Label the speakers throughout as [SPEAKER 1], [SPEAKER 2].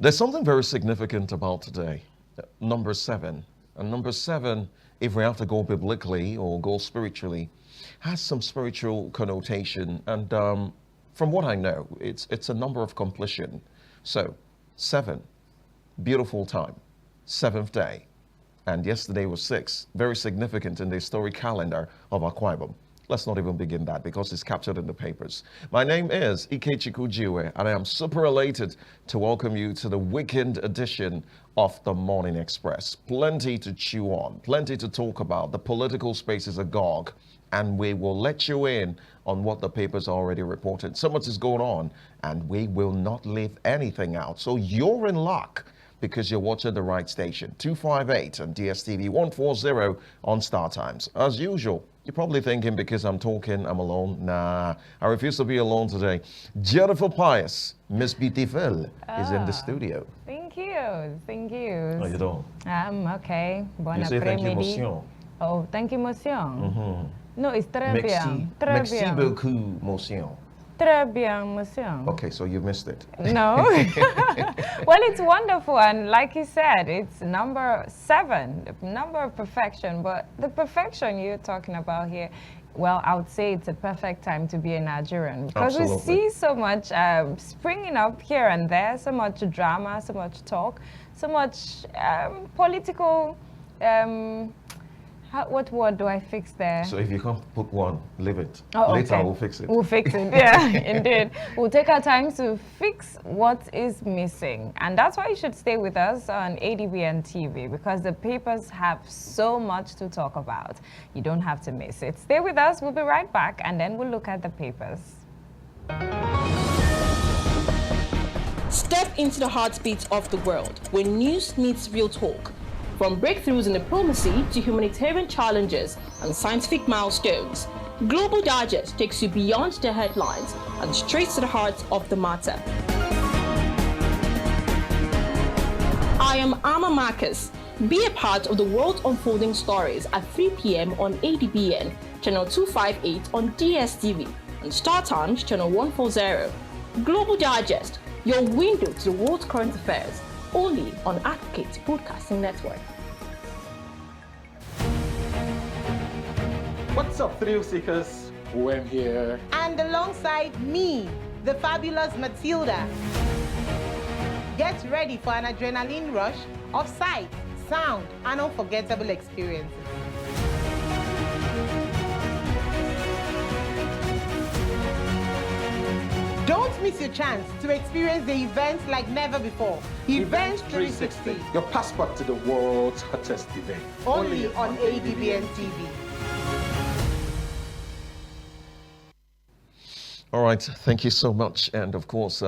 [SPEAKER 1] There's something very significant about today, number 7. And number 7, if we have to go biblically or go spiritually, has some spiritual connotation. And from what I know, it's a number of completion. So 7, beautiful time, 7th day. And yesterday was 6, very significant in the historic calendar of Akwa Ibom. Let's not even begin that because it's captured in the papers. My name is Ikechukwu Jiwe, and I am super elated to welcome you to the weekend edition of the Morning Express. Plenty to chew on, plenty to talk about. The political space is agog, and we will let you in on what the papers already reported. So much is going on, and we will not leave anything out. So you're in luck, because you're watching the right station. 258 and DSTV 140 on Star Times. As usual, you're probably thinking because I'm talking, I'm alone. Nah, I refuse to be alone today. Jennifer Pius, Miss Beautiful, is in the studio.
[SPEAKER 2] Thank you. Thank you.
[SPEAKER 1] How you doing?
[SPEAKER 2] Okay. Bon
[SPEAKER 1] You say thank you,
[SPEAKER 2] après-midi.
[SPEAKER 1] monsieur.
[SPEAKER 2] Oh, thank you, monsieur. No, it's très bien. Très
[SPEAKER 1] Merci
[SPEAKER 2] bien.
[SPEAKER 1] beaucoup, monsieur.
[SPEAKER 2] Très bien, monsieur.
[SPEAKER 1] Okay, so you missed it.
[SPEAKER 2] No. Well, it's wonderful. And like you said, it's number 7, the number of perfection. But the perfection you're talking about here, well, I would say it's a perfect time to be a Nigerian. Because
[SPEAKER 1] Absolutely.
[SPEAKER 2] we see so much springing up here and there, so much drama, so much talk, so much political... what word do I fix there?
[SPEAKER 1] So if you can't put one, leave it.
[SPEAKER 2] Oh,
[SPEAKER 1] Later
[SPEAKER 2] okay.
[SPEAKER 1] we'll fix it.
[SPEAKER 2] We'll fix it, yeah, indeed. We'll take our time to fix what is missing. And that's why you should stay with us on ADBN TV, because the papers have so much to talk about. You don't have to miss it. Stay with us, we'll be right back, and then we'll look at the papers.
[SPEAKER 3] Step into the heartbeat of the world, where news meets real talk. From breakthroughs in diplomacy to humanitarian challenges and scientific milestones, Global Digest takes you beyond the headlines and straight to the heart of the matter. I am Amma Marcus. Be a part of the world unfolding stories at 3 p.m. on ADBN, channel 258 on DSTV, and Star Times, channel 140. Global Digest, your window to the world's current affairs. Only on Advocate Broadcasting Network.
[SPEAKER 4] What's up, thrill seekers? Wem here.
[SPEAKER 5] And alongside me, the fabulous Matilda. Get ready for an adrenaline rush of sight, sound, and unforgettable experiences. Don't miss your chance to experience the events like never before. Event 360.
[SPEAKER 4] Your passport to the world's hottest event.
[SPEAKER 5] Only on ADBN TV.
[SPEAKER 1] All right, thank you so much. And of course,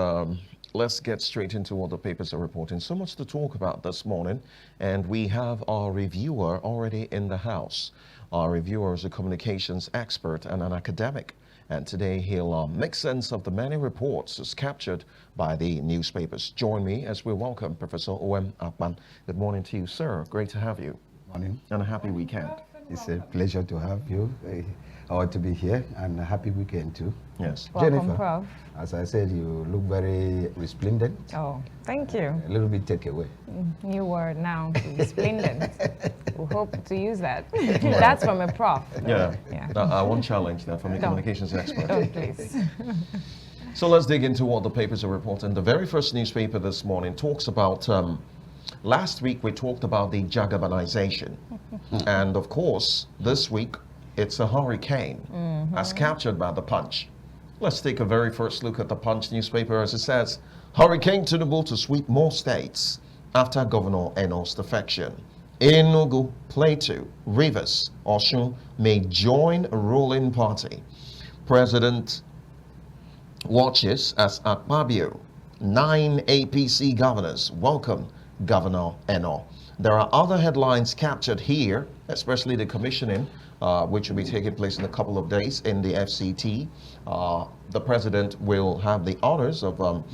[SPEAKER 1] let's get straight into what the papers are reporting. So much to talk about this morning. And we have our reviewer already in the house. Our reviewer is a communications expert and an academic. And today he'll make sense of the many reports as captured by the newspapers. Join me as we welcome Professor O.M. Akpan. Good morning to you, sir. Great to have you.
[SPEAKER 6] Morning.
[SPEAKER 1] And a happy weekend.
[SPEAKER 6] It's a pleasure to have you. I want to be here, and a happy weekend too.
[SPEAKER 1] Yes.
[SPEAKER 2] Welcome,
[SPEAKER 6] Jennifer,
[SPEAKER 2] Prof.
[SPEAKER 6] as I said, you look very resplendent.
[SPEAKER 2] Oh, thank you.
[SPEAKER 6] A little bit take away.
[SPEAKER 2] New word now, resplendent. We hope to use that. That's from a prof.
[SPEAKER 1] Yeah.
[SPEAKER 2] Yeah.
[SPEAKER 1] I won't challenge that from a communications expert.
[SPEAKER 2] Don't, please.
[SPEAKER 1] So let's dig into what the papers are reporting. The very first newspaper this morning talks about, last week we talked about the Jagabanization. And of course, this week, it's a hurricane as captured by the Punch. Let's take a very first look at the Punch newspaper as it says, Hurricane Tinubu to sweep more states after Governor Eno's defection. Enugu, Plateau, Rivers, Osun may join a ruling party. President watches as Akpabio. 9 APC governors welcome Governor Eno. There are other headlines captured here, especially the commissioning, which will be taking place in a couple of days in the FCT. The president will have the honors of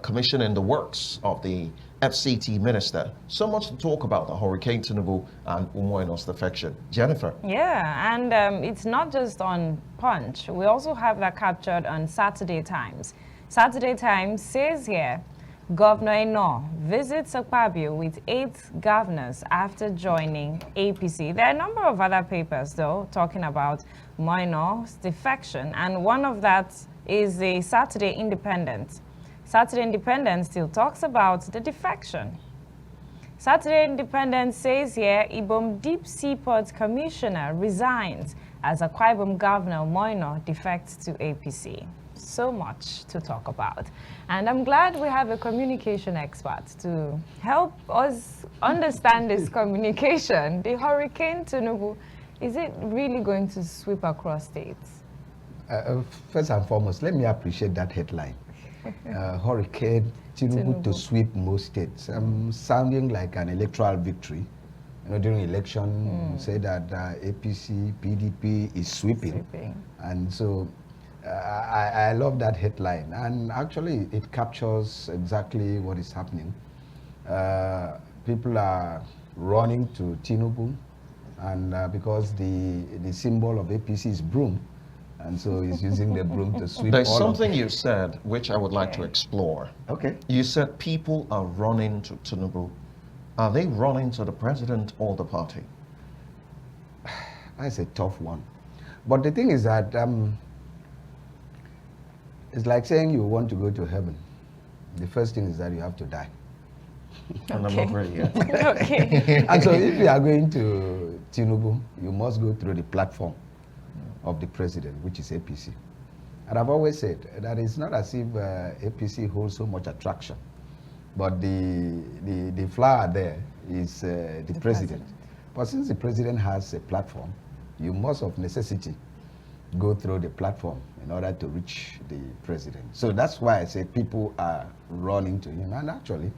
[SPEAKER 1] commissioning the works of the FCT minister. So much to talk about the Hurricane Tinubu and Umoeno's defection. Jennifer.
[SPEAKER 2] Yeah, and it's not just on Punch. We also have that captured on Saturday Times. Saturday Times says here, Governor Eno visits Akpabio with 8 governors after joining APC. There are a number of other papers, though, talking about Moino's defection, and one of that is the Saturday Independent. Saturday Independent still talks about the defection. Saturday Independent says here, Ibom Deep Seaport Commissioner resigns as Akwa Ibom Governor Moino defects to APC. So much to talk about. And I'm glad we have a communication expert to help us understand this communication. The Hurricane Tinubu, is it really going to sweep across states?
[SPEAKER 6] First and foremost, let me appreciate that headline. Hurricane Tinubu to sweep most states. Sounding like an electoral victory. You know, during election, say that APC, PDP is sweeping. And so I love that headline. And actually, it captures exactly what is happening. People are running to Tinubu, and because the symbol of APC is broom, and so he's using the broom to sweep.
[SPEAKER 1] There's
[SPEAKER 6] all
[SPEAKER 1] something you said which I would like to explore.
[SPEAKER 6] Okay.
[SPEAKER 1] You said people are running to Tinubu. Are they running to the president or the party?
[SPEAKER 6] That's a tough one. But the thing is that it's like saying you want to go to heaven. The first thing is that you have to die.
[SPEAKER 1] And I'm not ready yet.
[SPEAKER 2] Okay.
[SPEAKER 6] And so if you are going to Tinubu, you must go through the platform of the president, which is APC. And I've always said that it's not as if APC holds so much attraction, but the flower there is the president. But since the president has a platform, you must of necessity go through the platform in order to reach the president. So that's why I say people are running to him. And actually,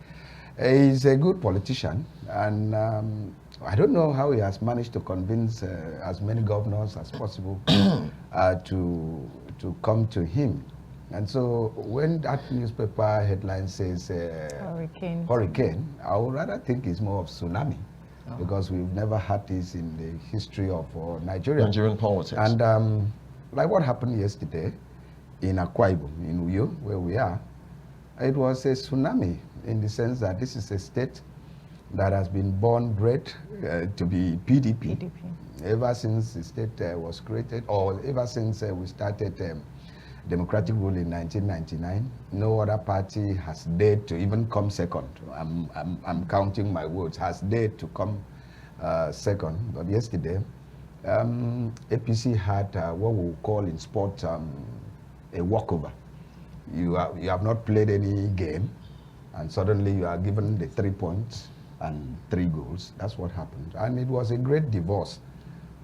[SPEAKER 6] he's a good politician. And I don't know how he has managed to convince as many governors as possible to come to him. And so when that newspaper headline says hurricane, I would rather think it's more of tsunami. Because we've never had this in the history of Nigerian
[SPEAKER 1] politics.
[SPEAKER 6] And like what happened yesterday in Akwa Ibom, in Uyo, where we are, it was a tsunami in the sense that this is a state that has been born bred to be PDP. Ever since the state was created, or ever since we started democratic rule in 1999, no other party has dared to even come second. I'm counting my words, has dared to come second. But yesterday, APC had what we call in sport a walkover. You have not played any game, and suddenly you are given the 3 points and 3 goals. That's what happened. And it was a great divorce.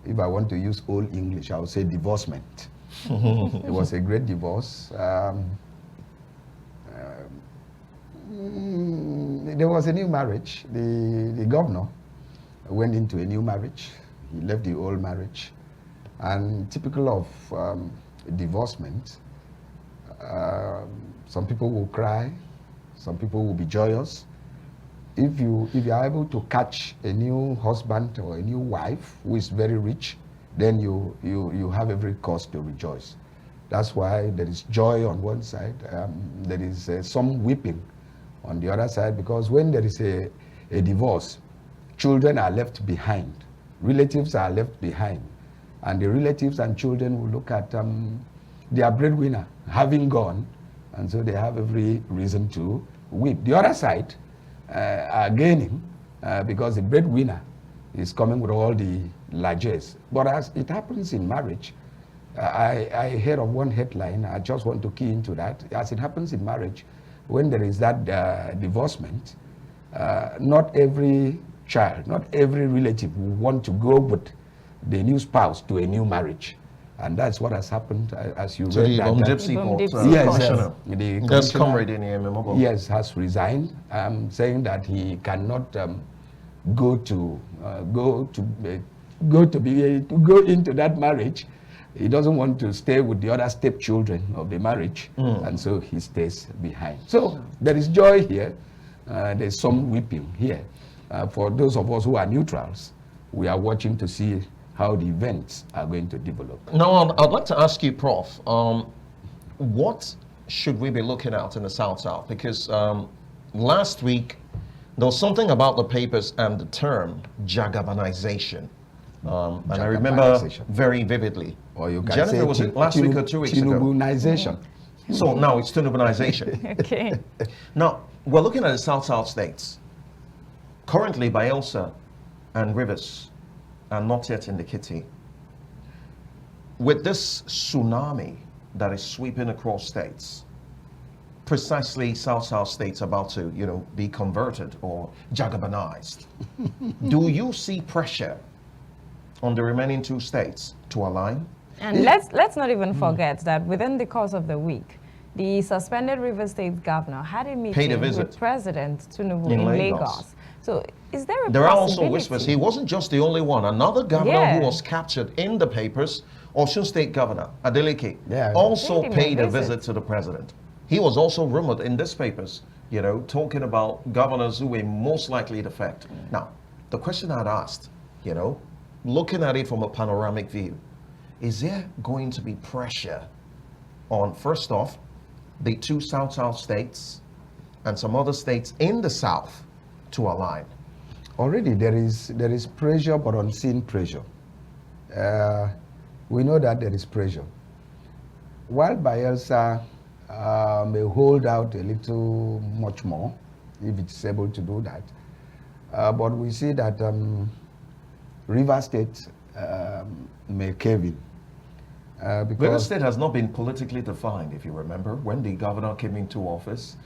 [SPEAKER 6] If I want to use old English, I would say divorcement. It was a great divorce. There was a new marriage. The governor went into a new marriage. He left the old marriage. And typical of divorcement, some people will cry, some people will be joyous. If you are able to catch a new husband or a new wife who is very rich, then you have every cause to rejoice. That's why there is joy on one side, there is some weeping on the other side, because when there is a divorce, children are left behind, relatives are left behind, and the relatives and children will look at their breadwinner having gone, and so they have every reason to weep. The other side are gaining because the breadwinner is coming with all the largesse. But as it happens in marriage, I heard of one headline, I just want to key into that. As it happens in marriage, when there is that divorcement, not every child, not every relative will want to go with the new spouse to a new marriage. And that's what has happened as you read that.
[SPEAKER 1] Yes, comrade in Imoke.
[SPEAKER 6] Yes, has resigned, saying that he cannot go into that marriage. He doesn't want to stay with the other stepchildren of the marriage, and so he stays behind. So there is joy here. There's some weeping here. For those of us who are neutrals, we are watching to see how the events are going to develop.
[SPEAKER 1] Now, I'd like to ask you, Prof, what should we be looking at in the South-South? Because last week, there was something about the papers and the term Jagabanization. And I remember very vividly.
[SPEAKER 6] Or you can
[SPEAKER 1] Jennifer,
[SPEAKER 6] say
[SPEAKER 1] was it last week or 2 weeks ago?
[SPEAKER 6] Tinubunization.
[SPEAKER 1] So now it's Tinubunization.
[SPEAKER 2] Okay.
[SPEAKER 1] Now, we're looking at the South states. Currently, Bayelsa and Rivers are not yet in the kitty. With this tsunami that is sweeping across states, precisely South states about to, be converted or Jagabanized. Do you see pressure on the remaining 2 states to align?
[SPEAKER 2] And let's not even forget that within the course of the week, the suspended River State governor had a meeting with President Tinubu in Lagos. So is there a
[SPEAKER 1] There are also whispers. He wasn't just the only one. Another governor who was captured in the papers, Osun State Governor Adeleke, also paid a visit to the president. He was also rumored in these papers, talking about governors who were most likely to defect. Now, the question I'd asked, looking at it from a panoramic view, is there going to be pressure on, first off, the 2 South states and some other states in the South to align?
[SPEAKER 6] Already there is pressure, but unseen pressure. We know that there is pressure. While Bayelsa may hold out a little much more, if it's able to do that, but we see that River State may cave in. Because
[SPEAKER 1] River State has not been politically defined, if you remember. When the governor came into office,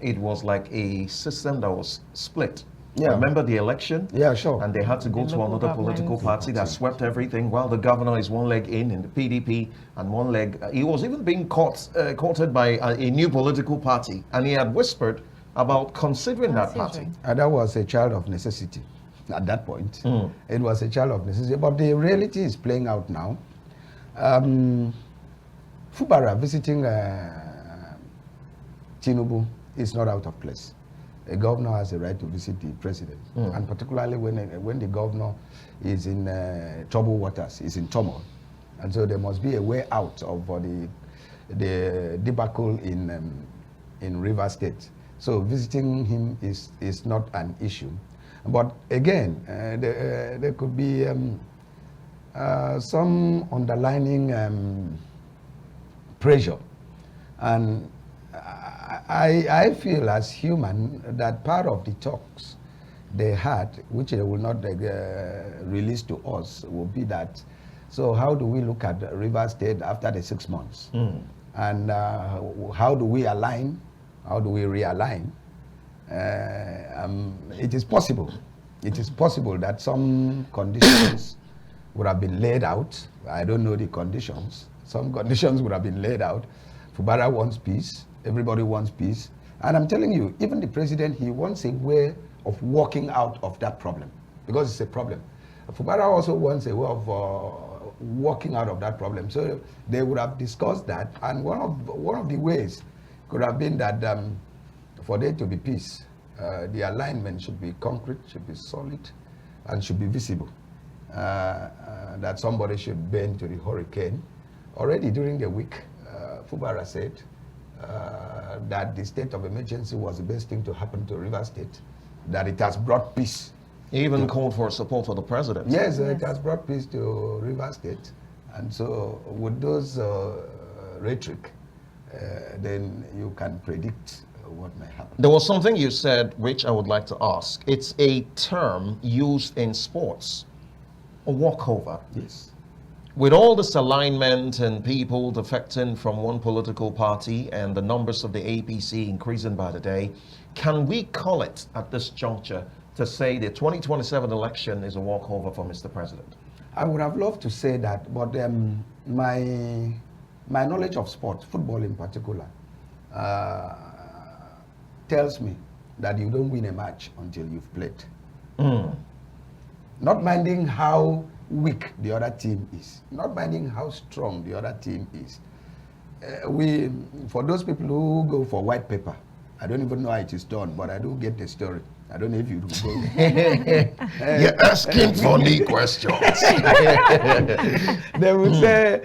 [SPEAKER 1] it was like a system that was split.
[SPEAKER 6] Yeah.
[SPEAKER 1] Remember the election?
[SPEAKER 6] Yeah, sure.
[SPEAKER 1] And they had to go to another political party that swept everything, while the governor is one leg in the PDP and one leg. He was even being courted by a new political party, and he had whispered about considering that party.
[SPEAKER 6] And that was a child of necessity at that point. It was a child of necessity. But the reality is playing out now. Fubara visiting Tinubu is not out of place. A governor has a right to visit the president, and particularly when the governor is in troubled waters, is in turmoil, and so there must be a way out of the debacle in River State. So visiting him is not an issue, but again, there could be some underlining pressure, and I feel as human that part of the talks they had, which they will not release to us, will be that, so how do we look at River State after the 6 months? And how do we align? How do we realign? It is possible. It is possible that some conditions would have been laid out. I don't know the conditions. Some conditions would have been laid out. Fubara wants peace. Everybody wants peace. And I'm telling you, even the president, he wants a way of walking out of that problem, because it's a problem. Fubara also wants a way of walking out of that problem. So they would have discussed that. And one of the ways could have been that for there to be peace, the alignment should be concrete, should be solid, and should be visible. That somebody should bend to the hurricane. Already during the week, Fubara said that the state of emergency was the best thing to happen to River State, that it has brought peace.
[SPEAKER 1] He even called for support for the president.
[SPEAKER 6] Yes, it has brought peace to River State. And so with those rhetoric, then you can predict what may happen.
[SPEAKER 1] There was something you said, which I would like to ask. It's a term used in sports, a walkover.
[SPEAKER 6] Yes.
[SPEAKER 1] With all this alignment and people defecting from one political party and the numbers of the APC increasing by the day, can we call it at this juncture to say the 2027 election is a walkover for Mr. President?
[SPEAKER 6] I would have loved to say that, but my knowledge of sport, football in particular, tells me that you don't win a match until you've played. Not minding how weak the other team is, not minding how strong the other team is. For those people who go for white paper, I don't even know how it is done, but I do get the story. I don't know if you go.
[SPEAKER 1] You're asking funny questions.
[SPEAKER 6] They would say,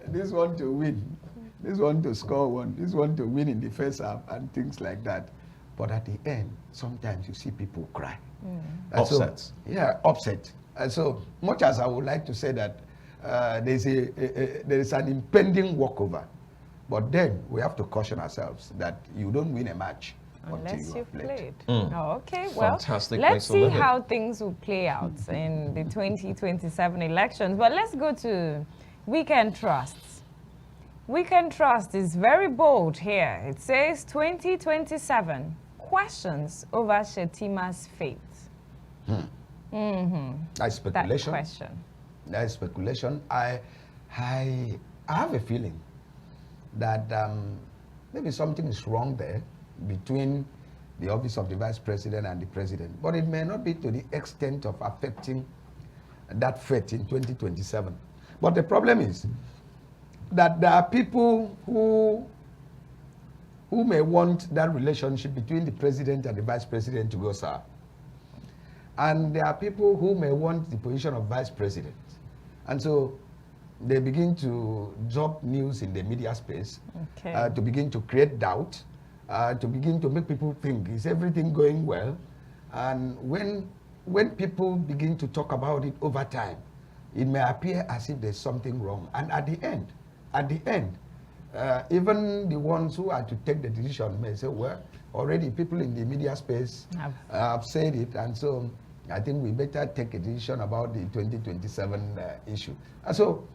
[SPEAKER 6] this one to win, this one to score one, this one to win in the first half, and things like that. But at the end, sometimes you see people cry.
[SPEAKER 1] Upset.
[SPEAKER 6] Yeah, upset. And so much as I would like to say that there is an impending walkover, but then we have to caution ourselves that you don't win a match until you have played.
[SPEAKER 2] Oh, okay, well,
[SPEAKER 1] Fantastic
[SPEAKER 2] let's
[SPEAKER 1] place to
[SPEAKER 2] see
[SPEAKER 1] live in.
[SPEAKER 2] how things will play out in the 2027 elections. But let's go to Weekend Trusts. Weekend Trust is very bold here. It says 2027 questions over Shetima's fate.
[SPEAKER 6] That's speculation.
[SPEAKER 2] That question.
[SPEAKER 6] That is speculation. I have a feeling that maybe something is wrong there between the office of the vice president and the president, but it may not be to the extent of affecting that fate in 2027. But the problem is that there are people who may want that relationship between the president and the vice president to go sour. And there are people who may want the position of vice president. And so they begin to drop news in the media space, to begin to create doubt, to begin to make people think, is everything going well? And when people begin to talk about it over time, it may appear as if there's something wrong. And at the end, even the ones who are to take the decision may say, well, already people in the media space have said it, and so I think we better take a decision about the 2027 issue. And so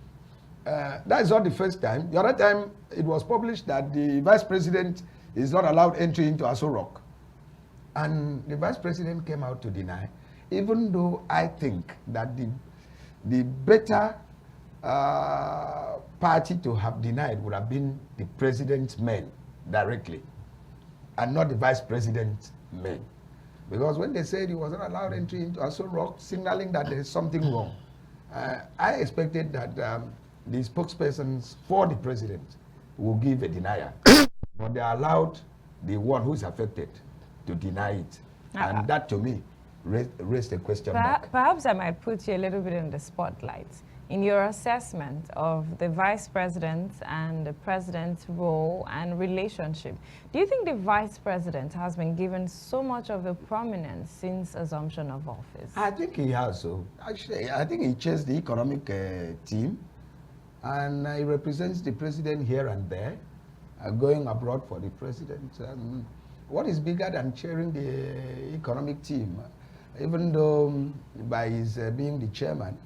[SPEAKER 6] that is not the first time. The other time it was published that the vice president is not allowed entry into Aso Rock. And the vice president came out to deny, even though I think that the better party to have denied would have been the president's men directly, and not the vice president's men. Because when they said he was not allowed entry into Aso Rock, signaling that there is something wrong, I expected that the spokespersons for the president will give a denial. But they allowed the one who is affected to deny it. And that, to me, raised a question mark.
[SPEAKER 2] Perhaps I might put you a little bit in the spotlight. In your assessment of the vice president and the president's role and relationship, do you think the vice president has been given so much of a prominence since assumption of office?
[SPEAKER 6] I think he has. So actually, I think he chairs the economic team, and he represents the president here and there, going abroad for the president. What is bigger than chairing the economic team? Even though by his being the chairman,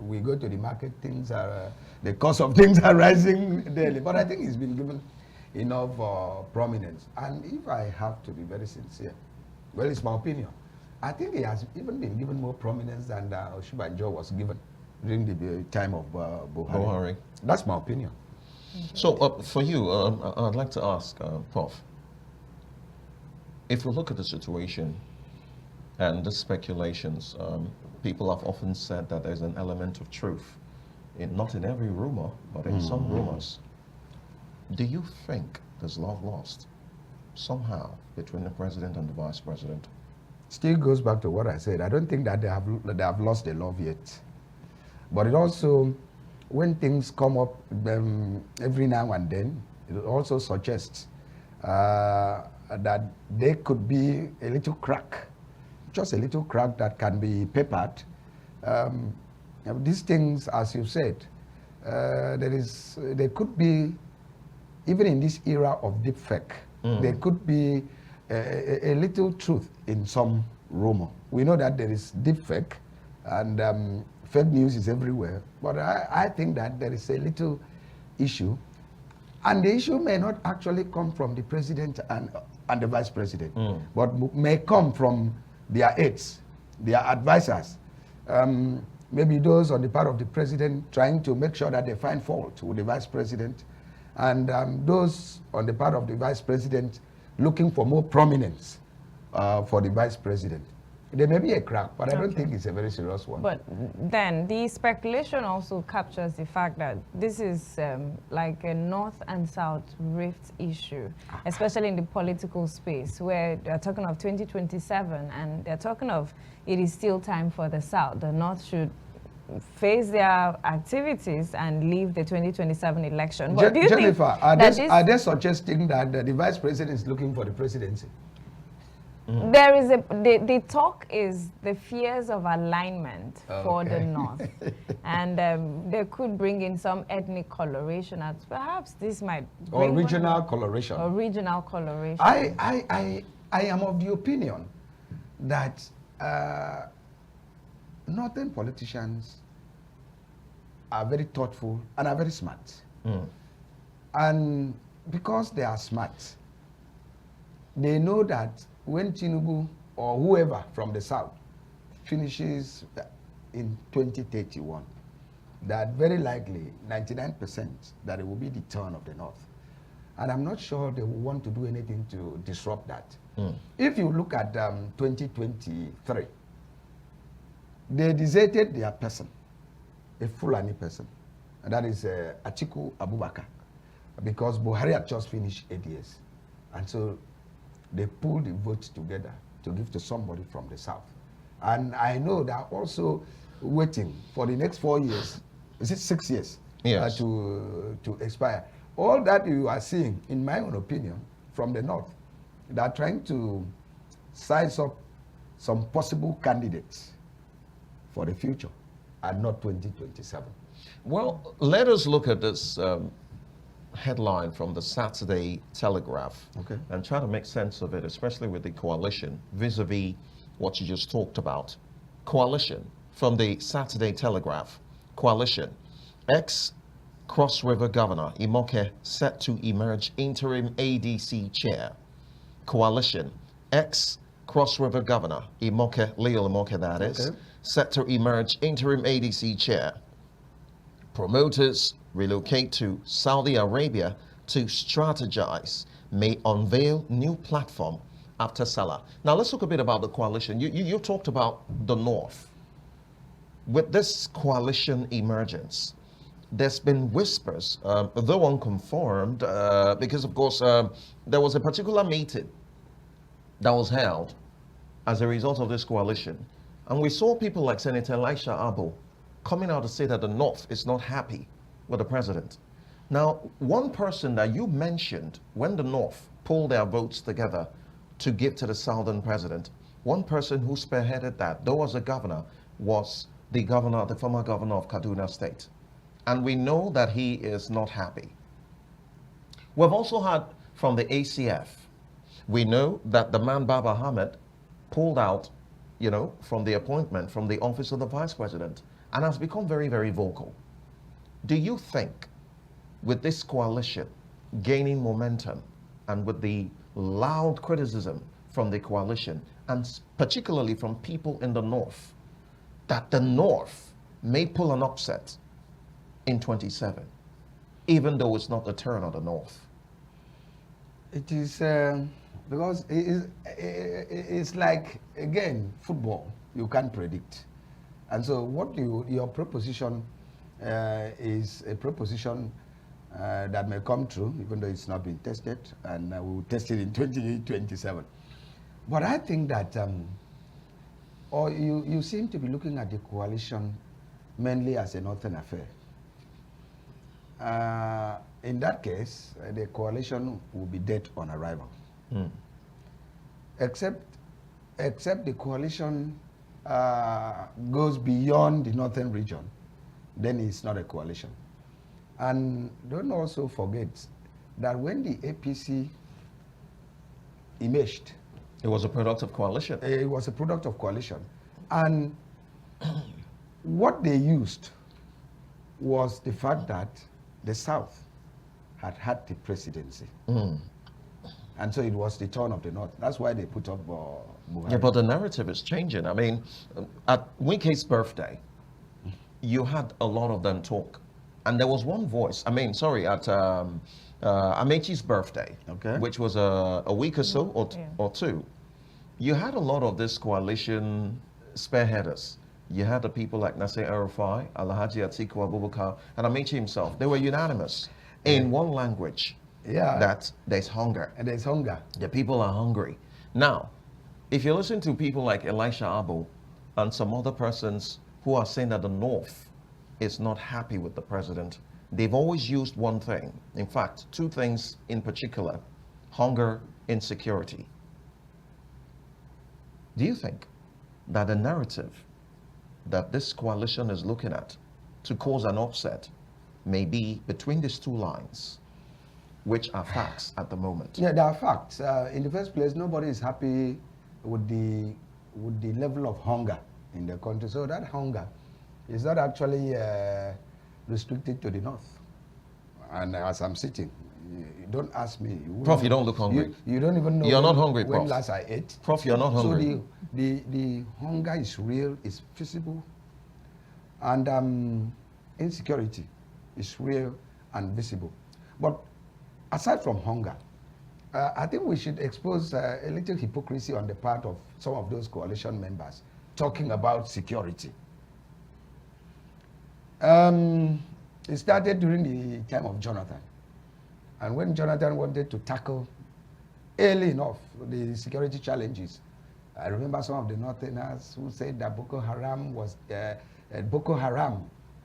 [SPEAKER 6] we go to the market, things are, the cost of things are rising daily. But I think he's been given enough prominence. And if I have to be very sincere, well, it's my opinion, I think he has even been given more prominence than Oshibanjo was given during the time of Buhari. That's my opinion.
[SPEAKER 1] So for you, I'd like to ask, Prof, if we look at the situation and the speculations, people have often said that there's an element of truth, not in every rumor, but in some rumors. Do you think there's love lost somehow between the president and the vice president?
[SPEAKER 6] Still goes back to what I said. I don't think that they have lost the love yet. But it also, when things come up every now and then, it also suggests that there could be a little crack, just a little crack that can be peppered. These things, as you said, there could be, even in this era of deepfake, there could be a little truth in some rumor. We know that there is deepfake, and fake news is everywhere, but I think that there is a little issue, and the issue may not actually come from the president and the vice president, but may come from their aides, their advisors, maybe those on the part of the president trying to make sure that they find fault with the vice president, and those on the part of the vice president looking for more prominence for the vice president. There may be a crack, but I don't think it's a very serious one.
[SPEAKER 2] But then the speculation also captures the fact that this is like a north and south rift issue, especially in the political space, where they're talking of 2027 and they're talking of it is still time for the south. The north should face their activities and leave the 2027 election. But do you
[SPEAKER 6] Jennifer,
[SPEAKER 2] think
[SPEAKER 6] are they suggesting that the vice president is looking for the presidency?
[SPEAKER 2] there is the talk is the fears of alignment for the North, and they could bring in some ethnic coloration, as perhaps this might bring
[SPEAKER 6] regional coloration.
[SPEAKER 2] Or regional coloration.
[SPEAKER 6] I am of the opinion that northern politicians are very thoughtful and are very smart. And because they are smart, they know that when Tinubu or whoever from the south finishes in 2031, that very likely 99% that it will be the turn of the north. And I'm not sure they will want to do anything to disrupt that. If you look at 2023, they deserted their person, a Fulani person, and that is Atiku Abubakar, because Buhari had just finished 8 years. And so they pulled the votes together to give to somebody from the south. And I know they're also waiting for the next 4 years, is it 6 years,
[SPEAKER 1] yes,
[SPEAKER 6] to expire. All that you are seeing, in my own opinion, from the north, they're trying to size up some possible candidates for the future and not 2027.
[SPEAKER 1] Well, let us look at this headline from the Saturday Telegraph, and try to make sense of it, especially with the coalition, vis-a-vis what you just talked about. Coalition from the Saturday Telegraph. Coalition. Ex-Cross River Governor Imoke set to emerge interim ADC chair. Coalition. Ex-Cross River Governor Imoke, Leo Imoke that is, set to emerge interim ADC chair. Promoters relocate to Saudi Arabia to strategize, may unveil new platform after Salah. Now let's talk a bit about the coalition. You talked about the North. With this coalition emergence, there's been whispers, though unconfirmed, because of course there was a particular meeting that was held as a result of this coalition. And we saw people like Senator Elisha Abo coming out to say that the North is not happy with the president. Now, one person that you mentioned when the North pulled their votes together to give to the Southern president, one person who spearheaded that, though as a governor, was the governor, the former governor of Kaduna State. And we know that he is not happy. We've also heard from the ACF. We know that the man Baba Ahmed pulled out, from the appointment from the office of the vice president and has become very, very vocal. Do you think with this coalition gaining momentum and with the loud criticism from the coalition, and particularly from people in the North, that the North may pull an upset in 27, even though it's not the turn of the North?
[SPEAKER 6] It is because it's like, again, football. You can't predict. And so what your proposition is a proposition that may come true, even though it's not been tested, and we will test it in 2027. But I think that, or you seem to be looking at the coalition mainly as a northern affair. In that case, the coalition will be dead on arrival. Except the coalition goes beyond the northern region, then it's not a coalition. And don't also forget that when the APC emerged,
[SPEAKER 1] it was a product of coalition.
[SPEAKER 6] It was a product of coalition. And what they used was the fact that the South had the presidency. And so it was the turn of the North. That's why they put up Buhari.
[SPEAKER 1] Yeah, but the narrative is changing. I mean, at Winke's birthday, you had a lot of them talk. And there was one voice, at Amechi's birthday, which was a week or so or two. You had a lot of this coalition spearheaders. You had the people like Nasser El-Rufai, Alhaji Atiku Abubakar, and Amechi himself. They were unanimous in one language. That there's hunger.
[SPEAKER 6] And there's hunger.
[SPEAKER 1] The people are hungry. Now, if you listen to people like Elisha Abo and some other persons who are saying that the North is not happy with the president, they've always used one thing. In fact, two things in particular: hunger, insecurity. Do you think that the narrative that this coalition is looking at to cause an offset may be between these two lines, which are facts at the moment?
[SPEAKER 6] Yeah, there are facts. In the first place, nobody is happy with the level of hunger in the country. So that hunger is not actually restricted to the North. And as I'm sitting, you don't ask me.
[SPEAKER 1] Prof, you don't look hungry.
[SPEAKER 6] You don't even know.
[SPEAKER 1] You're not hungry,
[SPEAKER 6] when
[SPEAKER 1] Prof.
[SPEAKER 6] last I ate.
[SPEAKER 1] Prof, you're not hungry.
[SPEAKER 6] So the hunger is real, it's visible, and insecurity is real and visible. But aside from hunger, I think we should expose a little hypocrisy on the part of some of those coalition members talking about security. It started during the time of Jonathan. And when Jonathan wanted to tackle early enough the security challenges, I remember some of the Northerners who said that Boko Haram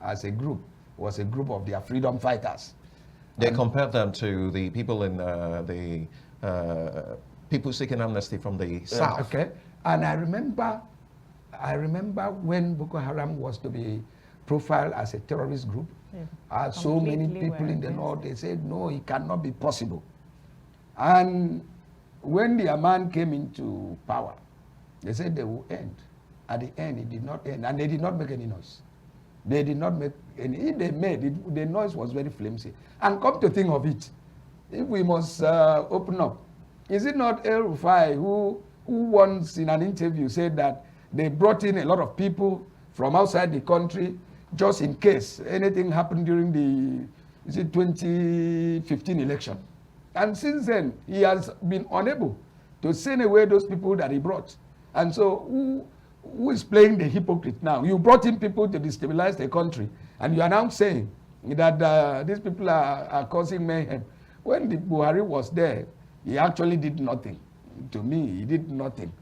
[SPEAKER 6] as a group was a group of their freedom fighters.
[SPEAKER 1] They compared them to the people in the people seeking amnesty from the south.
[SPEAKER 6] Okay, and I remember when Boko Haram was to be profiled as a terrorist group. So many people in the north, they said, no, it cannot be possible. And when the man came into power, they said they will end. At the end, it did not end, and they did not make any noise. They did not make any. If they made it, the noise was very flimsy. And come to think of it, if we must open up, is it not El-Rufai who once in an interview said that they brought in a lot of people from outside the country just in case anything happened during the 2015 election? And since then, he has been unable to send away those people that he brought. And so who is playing the hypocrite now? You brought in people to destabilize the country, and you are now saying that these people are causing mayhem. When the Buhari was there, he actually did nothing. To me, he did nothing.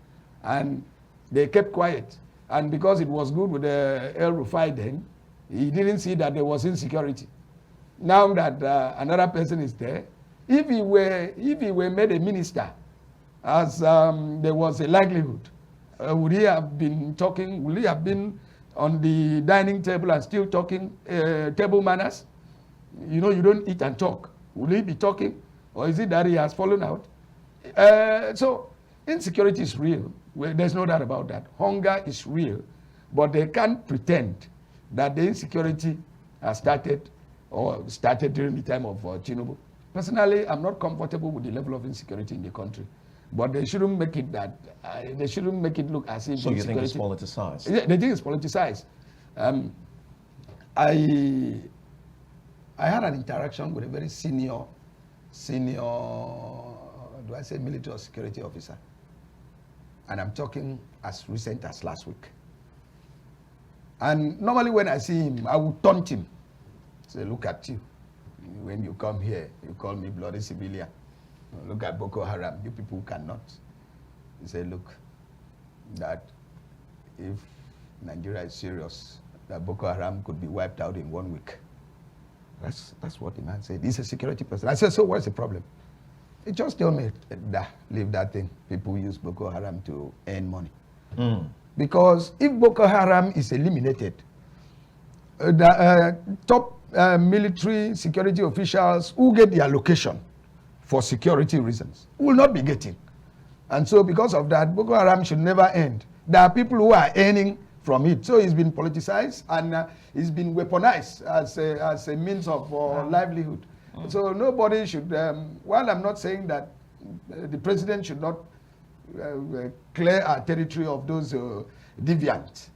[SPEAKER 6] And they kept quiet. And because it was good with the El-Rufai then, he didn't see that there was insecurity. Now that another person is there, if he were made a minister, as there was a likelihood, would he have been talking? Would he have been on the dining table and still talking table manners? You know, you don't eat and talk. Will he be talking? Or is it that he has fallen out? So insecurity is real. Well, there's no doubt about that. Hunger is real. But they can't pretend that the insecurity has started during the time of Tinubu. Personally, I'm not comfortable with the level of insecurity in the country. But they shouldn't make it that, they shouldn't make it look as if
[SPEAKER 1] So you think it's politicized?
[SPEAKER 6] Yeah, they think it's politicized. I had an interaction with a very senior, do I say military or security officer? And I'm talking as recent as last week. And normally when I see him, I will taunt him. Say, look at you. When you come here, you call me bloody civilian. Look at Boko Haram. You people cannot. He said, look, that if Nigeria is serious, that Boko Haram could be wiped out in 1 week. That's what the man said. He's a security person. I said, so what's the problem? He just told me, leave that thing. People use Boko Haram to earn money. Because if Boko Haram is eliminated, the top military security officials who get the allocation for security reasons will not be getting. And so because of that, Boko Haram should never end. There are people who are earning from it. So it's been politicized and it's been weaponized as a means of livelihood. So nobody should, while I'm not saying that the president should not clear our territory of those deviants,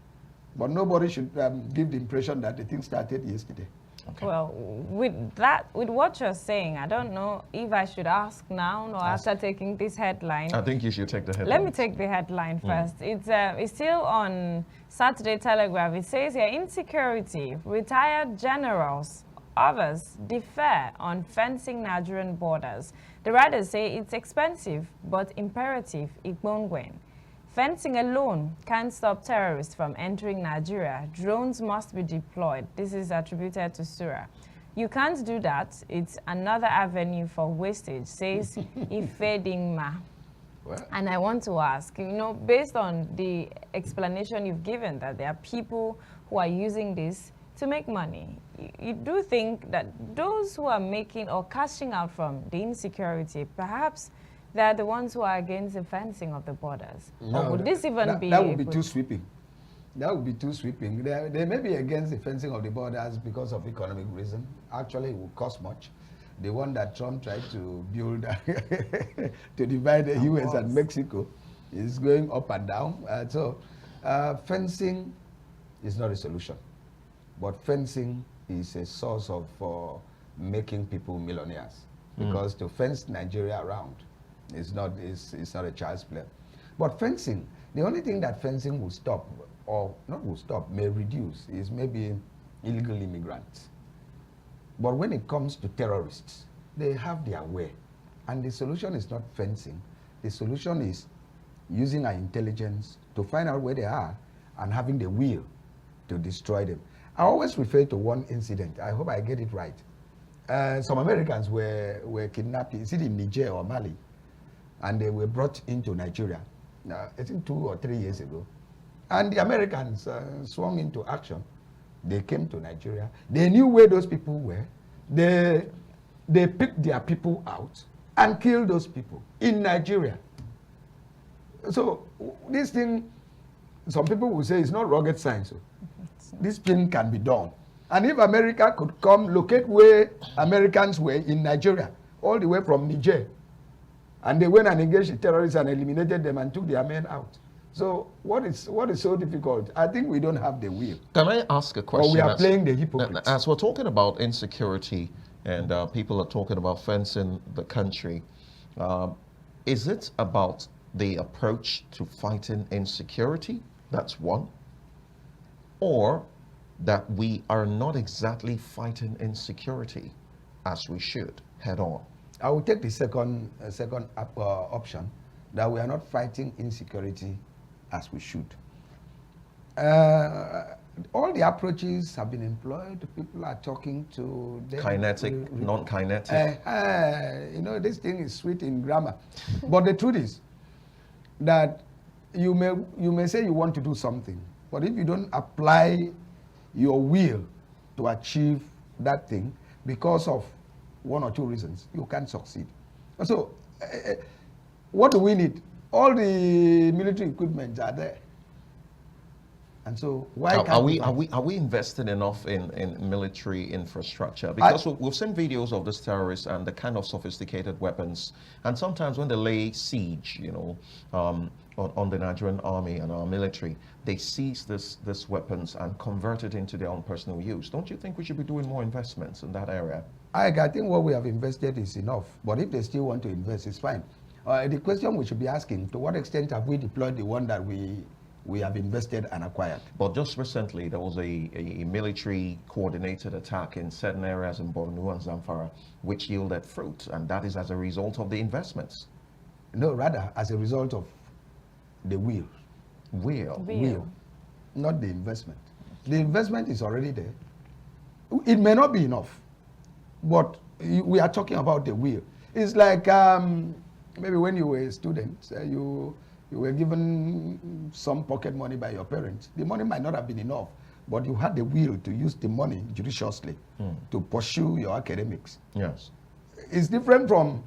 [SPEAKER 6] but nobody should give the impression that the thing started yesterday.
[SPEAKER 2] Okay. Well, with what you're saying, I don't know if I should ask now or after taking this headline.
[SPEAKER 1] I think you should take the headline.
[SPEAKER 2] Let me take the headline first. It's still on Saturday Telegraph. It says here, insecurity, retired generals, others defer on fencing Nigerian borders. The writers say it's expensive but imperative. It won't win. Fencing alone can't stop terrorists from entering Nigeria. Drones must be deployed. This is attributed to Surah. You can't do that. It's another avenue for wastage, says Ifedingma.
[SPEAKER 6] Well,
[SPEAKER 2] And I want to ask, you know, based on the explanation you've given that there are people who are using this to make money, you do think that those who are making or cashing out from the insecurity, perhaps they're the ones who are against the fencing of the borders?
[SPEAKER 6] no,
[SPEAKER 2] Or would this even be...
[SPEAKER 6] That would be too sweeping. That would be too sweeping. They may be against the fencing of the borders because of economic reason. Actually, it will cost much. The one that Trump tried to build to divide the U.S. and Mexico is going up and down. So fencing is not a solution. But fencing is a source of making people millionaires. Because to fence Nigeria around is not a child's play. But fencing, the only thing that fencing will stop, or not will stop, may reduce, is maybe illegal immigrants. But when it comes to terrorists, they have their way. And the solution is not fencing. The solution is using our intelligence to find out where they are and having the will to destroy them. I always refer to one incident. I hope I get it right. Some Americans were kidnapped, is it in Niger or Mali? And they were brought into Nigeria, I think 2 or 3 years ago. And the Americans swung into action. They came to Nigeria. They knew where those people were. They picked their people out and killed those people in Nigeria. So this thing, some people will say it's not rocket science. This thing can be done. And if America could come locate where Americans were in Nigeria, all the way from Niger, and they went and engaged the terrorists and eliminated them and took their men out. So what is so difficult? I think we don't have the will.
[SPEAKER 1] Can I ask a question?
[SPEAKER 6] Or we are playing the hypocrites.
[SPEAKER 1] As we're talking about insecurity and people are talking about fencing the country, is it about the approach to fighting insecurity? That's one. Or that we are not exactly fighting insecurity as we should head on?
[SPEAKER 6] I will take the second option, that we are not fighting insecurity as we should. All the approaches have been employed. People are talking to them.
[SPEAKER 1] Kinetic, non-kinetic.
[SPEAKER 6] You know, this thing is sweet in grammar. But the truth is that you may say you want to do something, but if you don't apply your will to achieve that thing because of 1 or 2 reasons, you can't succeed. So, what do we need? All the military equipment are there. And so why can't
[SPEAKER 1] are we investing enough in military infrastructure? Because we've seen videos of these terrorists and the kind of sophisticated weapons, and sometimes when they lay siege, you know, on the Nigerian army and our military, they seize these weapons and convert it into their own personal use. Don't you think we should be doing more investments in that area?
[SPEAKER 6] I think what we have invested is enough, but if they still want to invest, it's fine. The question we should be asking, to what extent have we deployed the one that we have invested and acquired?
[SPEAKER 1] But just recently, there was a military coordinated attack in certain areas in Borno and Zamfara, which yielded fruit, and that is as a result of the investments.
[SPEAKER 6] No, rather as a result of the will. Will. Not the investment. The investment is already there. It may not be enough, but we are talking about the will. It's like maybe when you were a student, you were given some pocket money by your parents. The money might not have been enough, but you had the will to use the money judiciously to pursue your academics.
[SPEAKER 1] Yes.
[SPEAKER 6] It's different from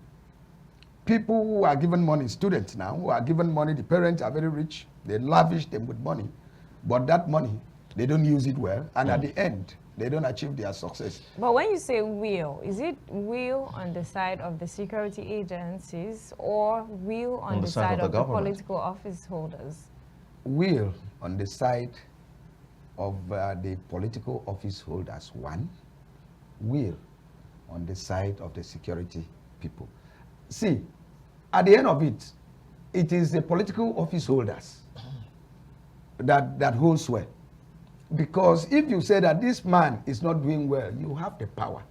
[SPEAKER 6] people who are given money, students now, who are given money, the parents are very rich, they lavish them with money, but that money, they don't use it well, and at the end, they don't achieve their success.
[SPEAKER 2] But when you say will, is it will on the side of the security agencies or will on the side of the political office holders?
[SPEAKER 6] Will on the side of the political office holders, one. Will on the side of the security people. See, at the end of it, it is the political office holders that hold sway. Because if you say that this man is not doing well, you have the power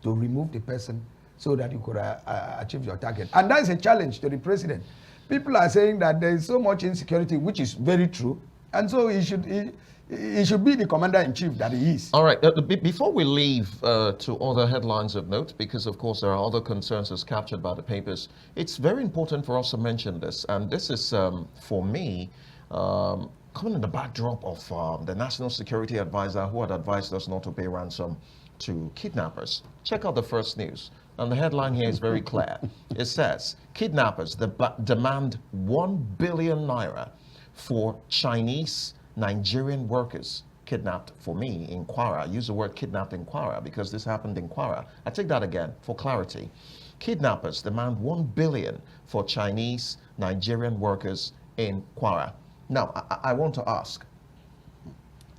[SPEAKER 6] to remove the person so that you could achieve your target. And that is a challenge to the president. people are saying that there is so much insecurity, which is very true. And so he should be the commander-in-chief that he is.
[SPEAKER 1] All right, before we leave to other headlines of note, because of course there are other concerns as captured by the papers, it's very important for us to mention this. And this is, for me, coming in the backdrop of the National Security Advisor who had advised us not to pay ransom to kidnappers. Check out the first news. And the headline here is very clear. It says, kidnappers demand 1 billion naira for Chinese Nigerian workers kidnapped, for me, in Kwara. I use the word kidnapped in Kwara because this happened in Kwara. I take that again for clarity. Kidnappers demand 1 billion for Chinese Nigerian workers in Kwara. Now, I want to ask,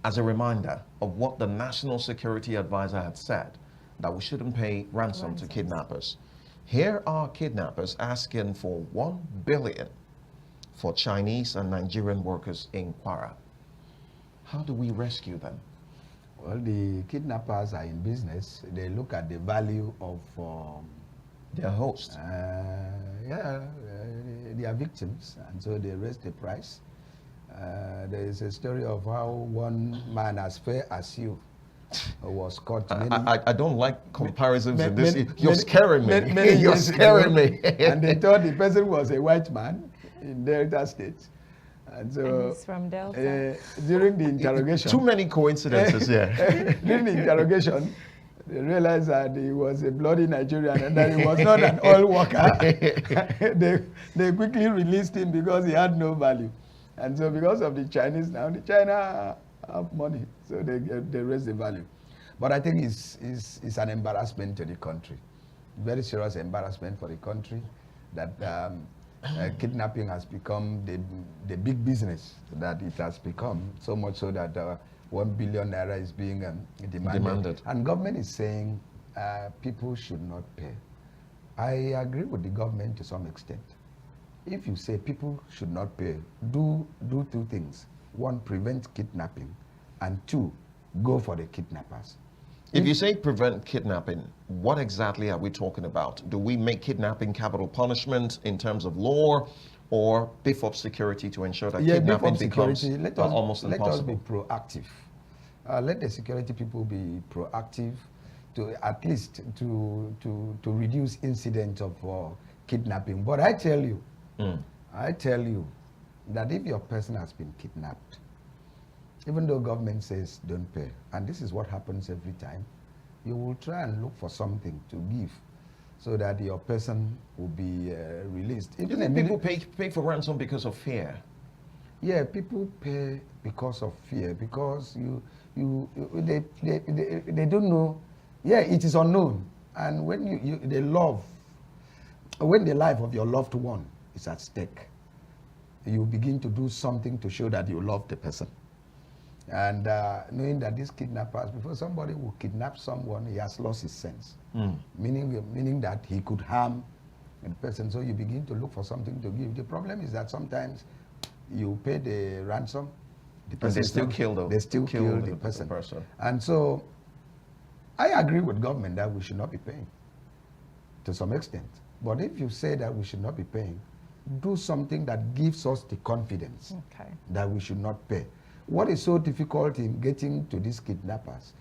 [SPEAKER 1] as a reminder of what the National Security Advisor had said, that we shouldn't pay ransom to kidnappers. Here are kidnappers asking for 1 billion for Chinese and Nigerian workers in Kwara. How do we rescue them?
[SPEAKER 6] Well, the kidnappers are in business. They look at the value of
[SPEAKER 1] their host.
[SPEAKER 6] They are victims, and so they raise the price. There is a story of how one man as fair as you was caught.
[SPEAKER 1] I don't like comparisons in this. You're scaring me. You're scaring me.
[SPEAKER 6] And they thought the person was a white man in Delta State. And so
[SPEAKER 2] and he's from Delta.
[SPEAKER 6] During the interrogation.
[SPEAKER 1] Too many coincidences here.
[SPEAKER 6] During the interrogation, they realized that he was a bloody Nigerian and that he was not an oil worker. They quickly released him because he had no value. And so because of the Chinese now, the China have money, so they raise the value. But I think it's an embarrassment to the country. Very serious embarrassment for the country that kidnapping has become the big business that it has become, so much so that 1 billion naira is being demanded. And government is saying people should not pay. I agree with the government to some extent. If you say people should not pay, do two things. One, prevent kidnapping, and two, go for the kidnappers.
[SPEAKER 1] If you say prevent kidnapping, what exactly are we talking about? Do we make kidnapping capital punishment in terms of law, or beef up security to ensure that kidnapping becomes almost impossible?
[SPEAKER 6] Let us be proactive. Let the security people be proactive to at least to reduce incidents of kidnapping. But I tell you that if your person has been kidnapped, even though government says don't pay, and this is what happens every time, you will try and look for something to give so that your person will be released.
[SPEAKER 1] Even people pay for ransom because of fear.
[SPEAKER 6] Yeah, people pay because of fear, because they don't know. Yeah, it is unknown. And when when the life of your loved one is at stake, you begin to do something to show that you love the person. And knowing that these kidnappers, before somebody will kidnap someone, he has lost his sense. Meaning that he could harm the person. So you begin to look for something to give. The problem is that sometimes you pay the ransom, the person
[SPEAKER 1] they still kill
[SPEAKER 6] the person. And so I agree with government that we should not be paying to some extent. But if you say that we should not be paying, do something that gives us the confidence that we should not pay. What is so difficult in getting to these kidnappers?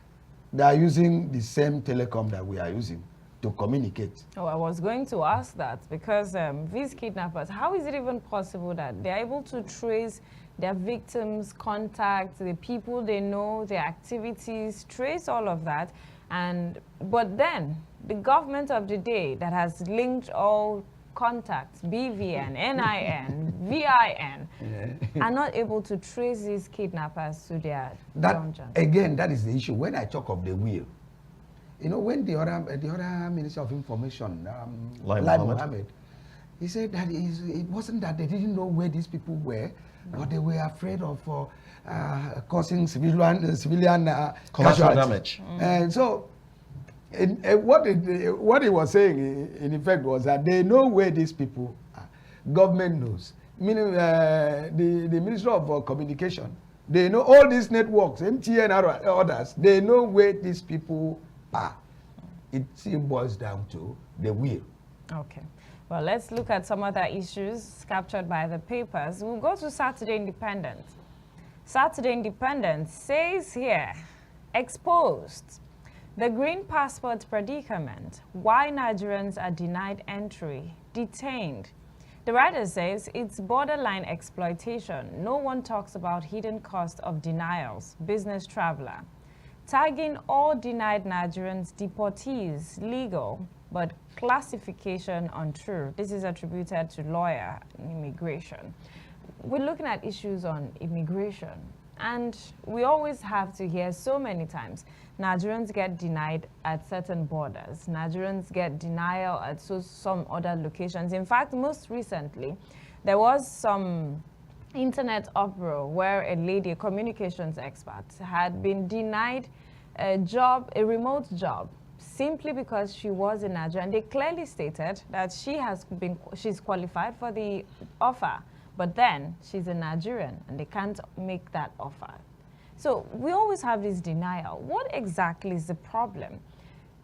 [SPEAKER 6] They are using the same telecom that we are using to communicate.
[SPEAKER 2] Oh, I was going to ask that because these kidnappers, how is it even possible that they're able to trace their victims' contacts, the people they know, their activities, trace all of that, but then the government of the day that has linked all contacts, BVN, NIN, VIN, are not able to trace these kidnappers to their dungeons.
[SPEAKER 6] Again, that is the issue. When I talk of the will, you know, when the other Minister of Information, Lai Mohammed, he said that it wasn't that they didn't know where these people were, but they were afraid of causing civilian
[SPEAKER 1] collateral damage.
[SPEAKER 6] And so, what he was saying, in effect, was that they know where these people are. Government knows. Meaning, the Minister of Communication, they know all these networks, MTN and others, they know where these people are. It still boils down to the will.
[SPEAKER 2] Okay. Well, let's look at some other issues captured by the papers. We'll go to Saturday Independent. Saturday Independent says here, exposed, the green passport predicament, why Nigerians are denied entry, detained. The writer says it's borderline exploitation. No one talks about hidden cost of denials, business traveler. Tagging all denied Nigerians deportees legal, but classification untrue. This is attributed to lawyer in immigration. We're looking at issues on immigration, and we always have to hear so many times, Nigerians get denied at certain borders. Nigerians get denial at some other locations. In fact, most recently, there was some internet uproar where a lady, a communications expert, had been denied a job, a remote job, simply because she was in Nigeria. And they clearly stated that she's qualified for the offer, but then she's a Nigerian and they can't make that offer. So we always have this denial. What exactly is the problem?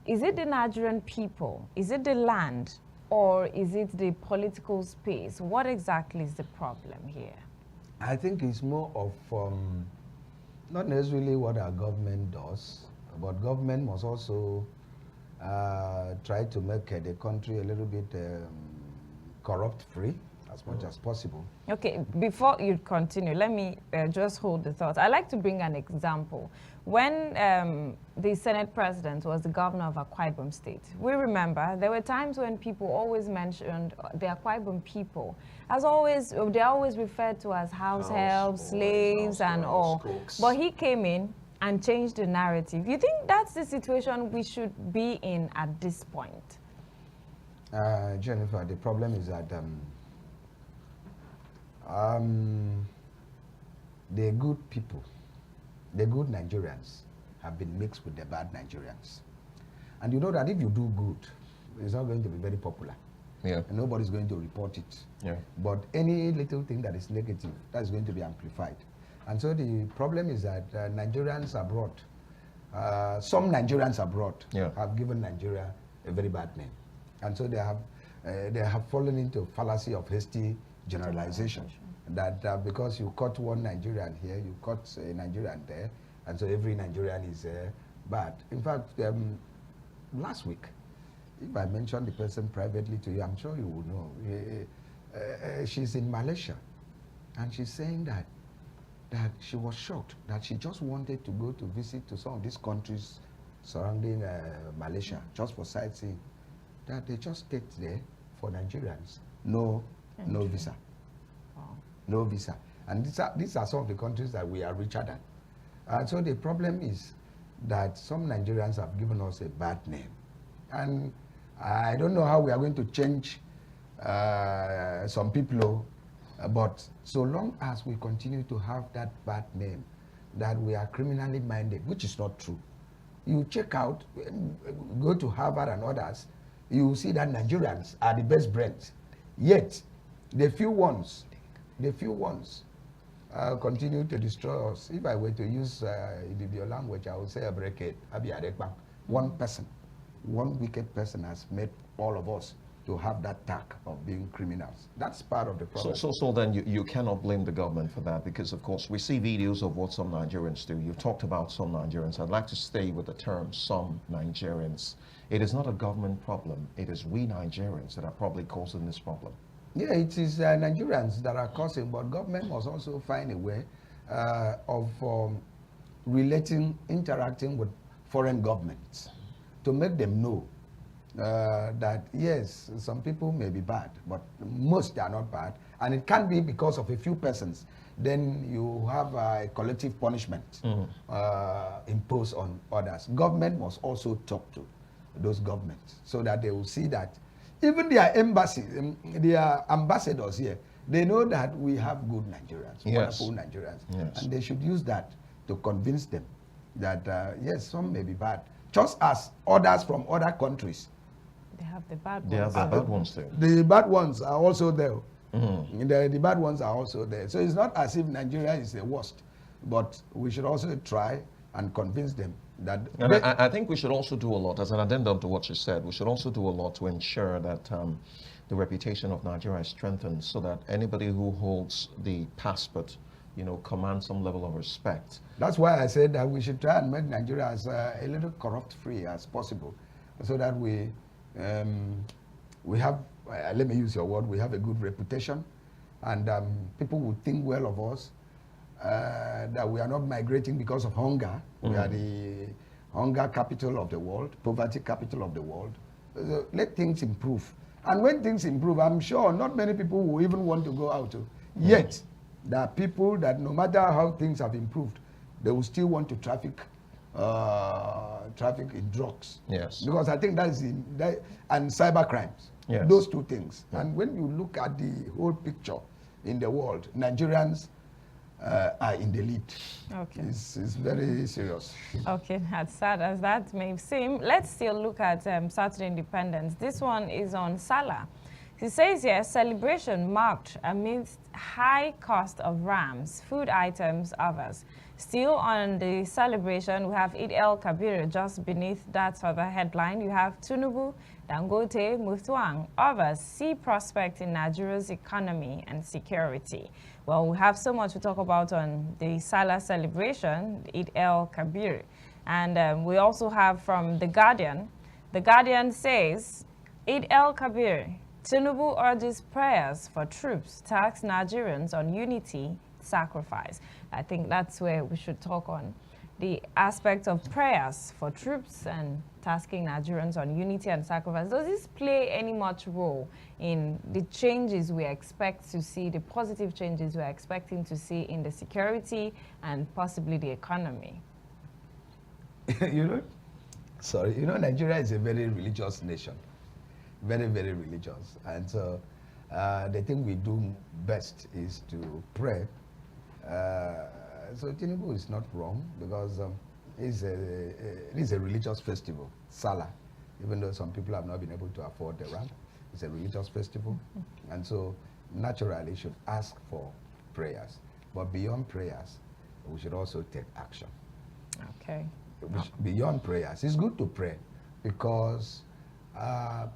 [SPEAKER 2] Is it the Nigerian people? Is it the land? Or is it the political space? What exactly is the problem here?
[SPEAKER 6] I think it's more of not necessarily what our government does, but government must also try to make the country a little bit corrupt-free as much as possible.
[SPEAKER 2] Okay, before you continue, let me just hold the thought. I like to bring an example. When the Senate President was the governor of Akwa Ibom State, we remember there were times when people always mentioned the Akwa Ibom people as always, they're always referred to as house helps, slaves, and all. Cooks. But he came in and changed the narrative. You think that's the situation we should be in at this point?
[SPEAKER 6] Jennifer, the problem is that the good people, the good Nigerians have been mixed with the bad Nigerians. And you know that if you do good, it's not going to be very popular.
[SPEAKER 1] Yeah.
[SPEAKER 6] And nobody's going to report it.
[SPEAKER 1] Yeah.
[SPEAKER 6] But any little thing that is negative, that's going to be amplified. And so the problem is that Nigerians abroad, some Nigerians abroad have given Nigeria a very bad name. And so they have fallen into a fallacy of hasty generalization. That because you caught one Nigerian here, you caught a Nigerian there, and so every Nigerian is bad. In fact, last week, if I mention the person privately to you, I'm sure you will know. She's in Malaysia, and she's saying that she was shocked, that she just wanted to go to visit to some of these countries surrounding Malaysia, just for sightseeing, that they just stayed there for Nigerians. No visa. Wow. No visa. And these are some of the countries that we are richer than. And so the problem is that some Nigerians have given us a bad name. And I don't know how we are going to change some people, but so long as we continue to have that bad name, that we are criminally minded, which is not true. You check out, go to Harvard and others, you see that Nigerians are the best brains. Yet, the few ones continue to destroy us. If I were to use your language, I would say a break. One person, one wicked person has made all of us to have that tag of being criminals. That's part of the problem.
[SPEAKER 1] So then you cannot blame the government for that, because of course we see videos of what some Nigerians do. You've talked about some Nigerians. I'd like to stay with the term some Nigerians. It is not a government problem. It is we Nigerians that are probably causing this problem.
[SPEAKER 6] Yeah, it is Nigerians that are causing, but government must also find a way of interacting with foreign governments to make them know that yes, some people may be bad, but most are not bad, and it can't be because of a few persons. Then you have a collective punishment imposed on others. Government must also talk to those governments so that they will see that even their embassies, their ambassadors here, they know that we have good Nigerians, wonderful Nigerians, and they should use that to convince them that yes, some may be bad, just as others from other countries.
[SPEAKER 2] They have the bad ones.
[SPEAKER 1] They have the bad ones too.
[SPEAKER 6] The bad ones are also there. The bad ones are also there. So it's not as if Nigeria is the worst, but we should also try and convince them that.
[SPEAKER 1] And I think we should also do a lot, as an addendum to what you said, we should also do a lot to ensure that the reputation of Nigeria is strengthened so that anybody who holds the passport, commands some level of respect.
[SPEAKER 6] That's why I said that we should try and make Nigeria as a little corrupt-free as possible, so that we have, let me use your word, we have a good reputation, and people would think well of us, that we are not migrating because of hunger. We are the hunger capital of the world, poverty capital of the world. So let things improve. And when things improve, I'm sure not many people will even want to go out. Yet, there are people that no matter how things have improved, they will still want to traffic in drugs.
[SPEAKER 1] Yes.
[SPEAKER 6] Because I think and cyber crimes.
[SPEAKER 1] Yes.
[SPEAKER 6] Those two things. Yeah. And when you look at the whole picture in the world, Nigerians are in the lead.
[SPEAKER 2] Okay.
[SPEAKER 6] It's very serious.
[SPEAKER 2] Okay, as sad as that may seem, let's still look at Saturday Independence. This one is on Salah. He says here, celebration marked amidst high cost of rams, food items, others. Still on the celebration, we have Eid el-Kabir. Just beneath that other headline, you have Tinubu, Dangote, Mutuang. Others see prospect in Nigeria's economy and security. Well, we have so much to talk about on the Salah celebration, Eid el-Kabir. And we also have from The Guardian. The Guardian says, Eid el-Kabir, Tinubu urges prayers for troops, tax Nigerians on unity, sacrifice. I think that's where we should talk on the aspect of prayers for troops and tasking Nigerians on unity and sacrifice. Does this play any much role in the changes we expect to see, the positive changes we're expecting to see in the security and possibly the economy?
[SPEAKER 6] Nigeria is a very religious nation. Very, very religious. And so the thing we do best is to pray. So Tinubu is not wrong, because it is a religious festival, Salah, even though some people have not been able to afford the ram. It's a religious festival. And so naturally should ask for prayers. But beyond prayers, we should also take action.
[SPEAKER 2] Okay.
[SPEAKER 6] Beyond prayers, it's good to pray, because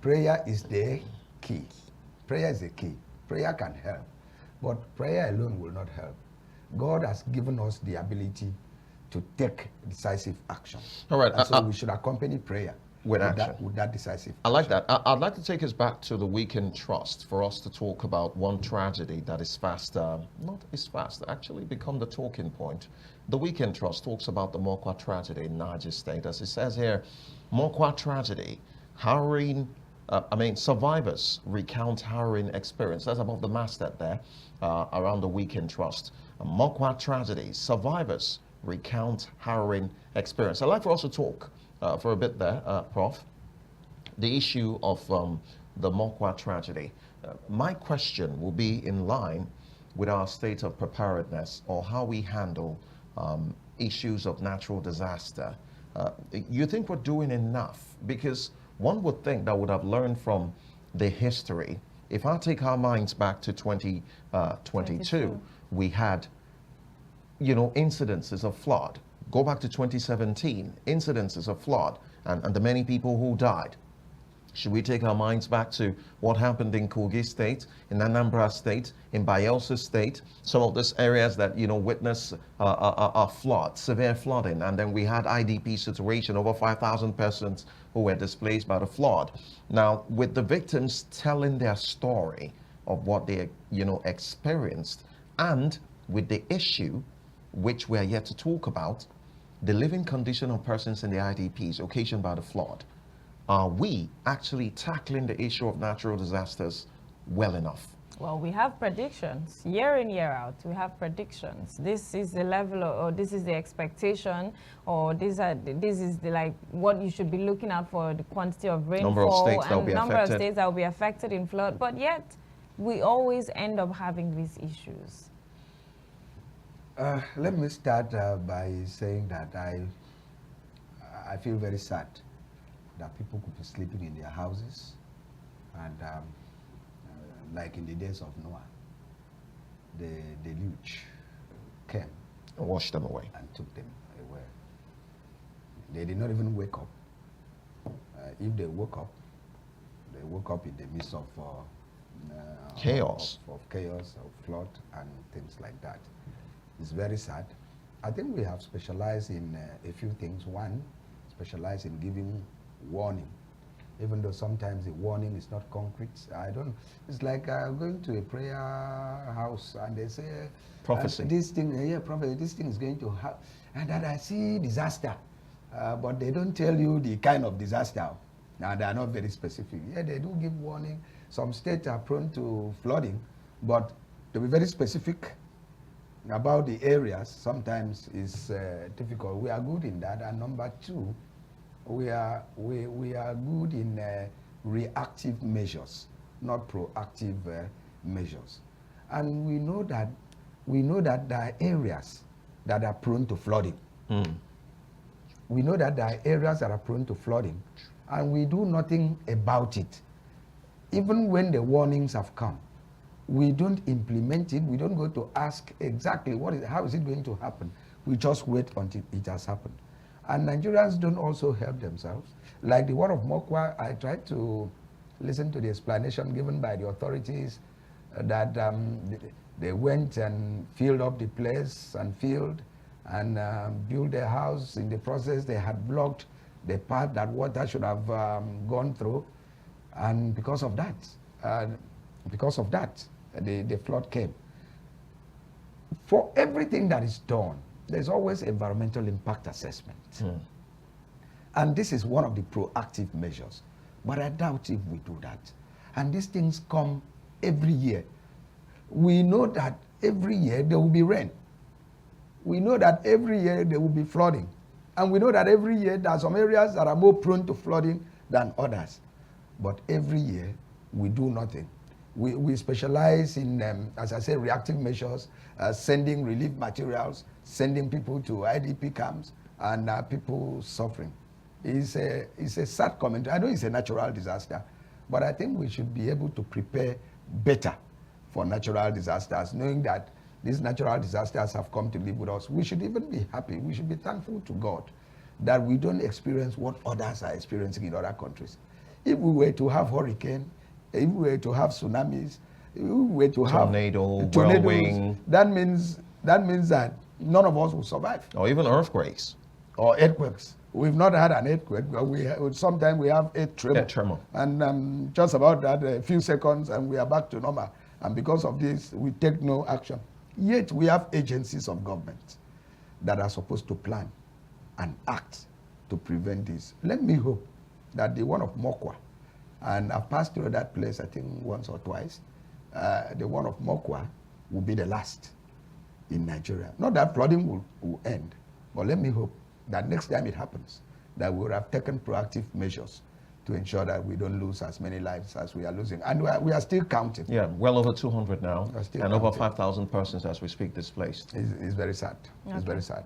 [SPEAKER 6] prayer is the key. Prayer is the key. Prayer can help, but prayer alone will not help. God has given us the ability to take decisive action.
[SPEAKER 1] All right.
[SPEAKER 6] And so we should accompany prayer
[SPEAKER 1] with action.
[SPEAKER 6] With that decisive
[SPEAKER 1] I like
[SPEAKER 6] action.
[SPEAKER 1] that. I'd like to take us back to the Weekend Trust for us to talk about one tragedy that is actually become the talking point. The Weekend Trust talks about the Mokwa tragedy in Niger State. As it says here, Mokwa tragedy, survivors recount harrowing experience. That's above the masthead there, around the Weekend Trust. Mokwa tragedy, survivors recount harrowing experience. I'd like for us to talk for a bit there, Prof, the issue of the Mokwa tragedy. My question will be in line with our state of preparedness, or how we handle issues of natural disaster. You think we're doing enough? Because one would think that would have learned from the history. If I take our minds back to 2022, we had, incidences of flood. Go back to 2017, incidences of flood, and the many people who died. Should we take our minds back to what happened in Kogi State, in Anambra State, in Bayelsa State, some of these areas that, witness a flood, severe flooding, and then we had IDP situation, over 5,000 persons who were displaced by the flood. Now, with the victims telling their story of what they, experienced, and with the issue, which we are yet to talk about, the living condition of persons in the IDPs occasioned by the flood, are we actually tackling the issue of natural disasters well enough?
[SPEAKER 2] Well, we have predictions year in, year out. We have predictions. This is the level, or this is the expectation, or this is the what you should be looking at for the quantity of rainfall,
[SPEAKER 1] number of states
[SPEAKER 2] that will be affected in flood. But yet, we always end up having these issues.
[SPEAKER 6] Let me start by saying that I feel very sad that people could be sleeping in their houses, and like in the days of Noah, the deluge came
[SPEAKER 1] and washed them away
[SPEAKER 6] and took them away. They did not even wake up. If they woke up in the midst of
[SPEAKER 1] Chaos.
[SPEAKER 6] Of chaos, of flood, and things like that. It's very sad. I think we have specialized in a few things. One, specialize in giving warning, even though sometimes the warning is not concrete. It's like going to a prayer house and they say,
[SPEAKER 1] prophecy.
[SPEAKER 6] This thing, prophecy, this thing is going to happen. And then I see disaster. But they don't tell you the kind of disaster. Now, they are not very specific. Yeah, they do give warning. Some states are prone to flooding, but to be very specific about the areas sometimes is difficult. We are good in that. And number two, we are good in reactive measures, not proactive measures. And we know that there are areas that are prone to flooding. We know that there are areas that are prone to flooding, and we do nothing about it. Even when the warnings have come, we don't implement it. We don't go to ask exactly how is it going to happen. We just wait until it has happened. And Nigerians don't also help themselves. Like the one of Mokwa, I tried to listen to the explanation given by the authorities that they went and filled up the place and built their house. In the process, they had blocked the path that water should have gone through. And because of that, the flood came. For everything that is done, there's always environmental impact assessment. And this is one of the proactive measures. But I doubt if we do that. And these things come every year. We know that every year there will be rain. We know that every year there will be flooding. And we know that every year there are some areas that are more prone to flooding than others. But every year we do nothing. We specialize in, as I said, reactive measures, sending relief materials, sending people to IDP camps, and people suffering. It's a sad commentary. I know it's a natural disaster, but I think we should be able to prepare better for natural disasters, knowing that these natural disasters have come to live with us. We should even be happy. We should be thankful to God that we don't experience what others are experiencing in other countries. If we were to have hurricane, if we were to have tsunamis, if we were to have tornadoes,
[SPEAKER 1] whirlwind,
[SPEAKER 6] that means that none of us will survive.
[SPEAKER 1] Or even earthquakes.
[SPEAKER 6] Or earthquakes. We've not had an earthquake, but sometimes we have a tremor. And just about that, a few seconds, and we are back to normal. And because of this, we take no action. Yet we have agencies of government that are supposed to plan and act to prevent this. Let me hope that the one of Mokwa, and I've passed through that place I think once or twice, the one of Mokwa will be the last in Nigeria. Not that flooding will end, but let me hope that next time it happens, that we will have taken proactive measures to ensure that we don't lose as many lives as we are losing. And we are still counting.
[SPEAKER 1] Yeah, well over 200 now, and
[SPEAKER 6] counting.
[SPEAKER 1] over 5,000 persons as we speak displaced.
[SPEAKER 6] It's very sad. Okay. It's very sad.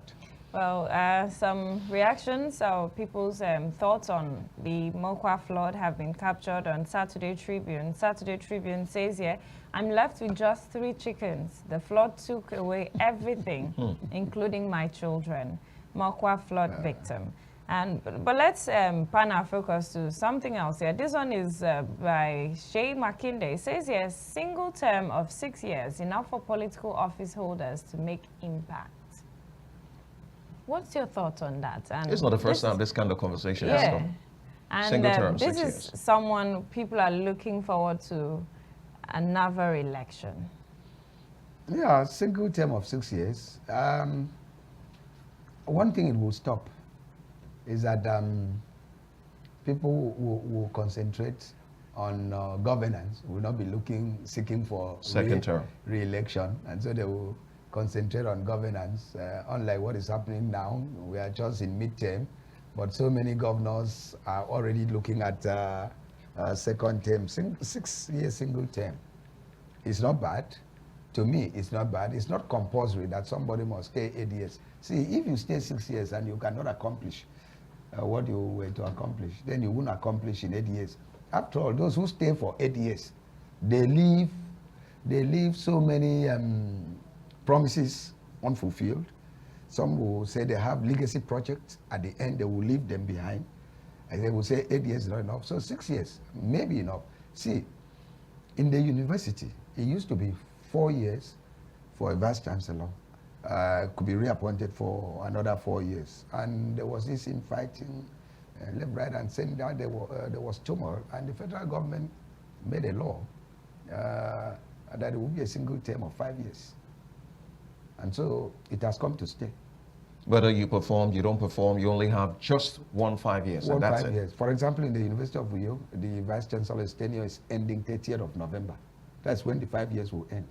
[SPEAKER 2] Well, some reactions or people's thoughts on the Mokwa flood have been captured on Saturday Tribune. Saturday Tribune says here, I'm left with just 3 chickens. The flood took away everything, including my children. Mokwa flood victim. But let's pan our focus to something else here. This one is by Shea Makinde. It says here, single term of 6 years, enough for political office holders to make impact. What's your thoughts on that? And
[SPEAKER 1] it's not the first time this kind of conversation has come.
[SPEAKER 2] And
[SPEAKER 1] single term,
[SPEAKER 2] this
[SPEAKER 1] 6 years.
[SPEAKER 2] is someone people are looking forward to another election.
[SPEAKER 6] Yeah, single term of 6 years. One thing it will stop is that people will concentrate on governance, will not be seeking for
[SPEAKER 1] second term
[SPEAKER 6] re-election, and so they will concentrate on governance. Unlike what is happening now, we are just in midterm, but so many governors are already looking at second term. 6 years single term. It's not bad. To me, it's not bad. It's not compulsory that somebody must stay 8 years. See, if you stay 6 years and you cannot accomplish what you were to accomplish, then you won't accomplish in 8 years. After all, those who stay for 8 years, they leave so many promises unfulfilled. Some will say they have legacy projects. At the end, they will leave them behind. And they will say 8 years is not enough. So 6 years may be enough. See, In the university, it used to be 4 years for a vice chancellor. Could be reappointed for another 4 years. And there was this infighting left, right, and center. There was turmoil, and the federal government made a law that it would be a single term of 5 years. And so it has come to stay.
[SPEAKER 1] Whether you perform, you don't perform, you only have just 5 years, and that's
[SPEAKER 6] 5
[SPEAKER 1] it.
[SPEAKER 6] years. For example, in the University of Uyo, the vice chancellor's tenure is ending 30th of November. That's when the 5 years will end.